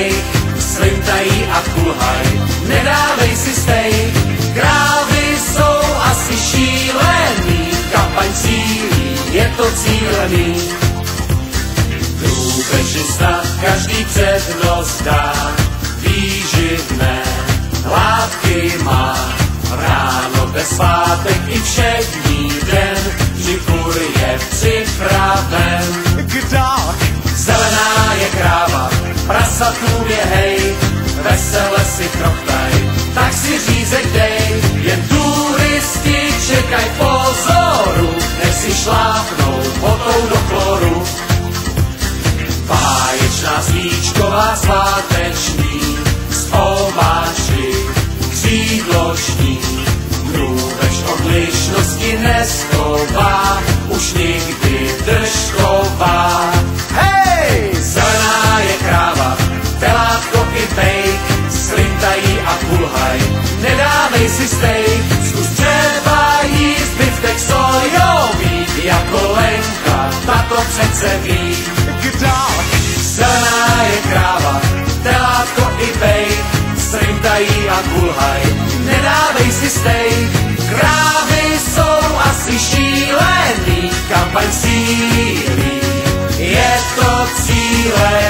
fake, slintají a kulhaj, nedávej si steak. Krávy jsou asi šílený, kampaň cílí, je to cílený. Drůbeži snad každý přednost dá, výživné hlávky má. Ráno bez svátek i všední den, vždy furt je připraven. Kdák. Zelená je kráva, prasatům je hej, vesele si krochtaj, tak si řízek dej. Jen turisti čekaj pozoru, než si šlápnou botou do chloru. Báječná svíčková sváteční, z omáči křídloční. Drůbež odlišnosti neschová, už nikdy držková. Hej! Zelená je kráva, telátko i bejk, slintají a kulhaj, nedávej si steak. Zkus třeba jíst biftek sojový, jako Lenka, tato přece ví. Kdák. Zelená je kráva, telátko i bejk, slintají a kulhaj, nedávej si steak. Krávy jsou asi šílený, kampaň sílí, je to cíle.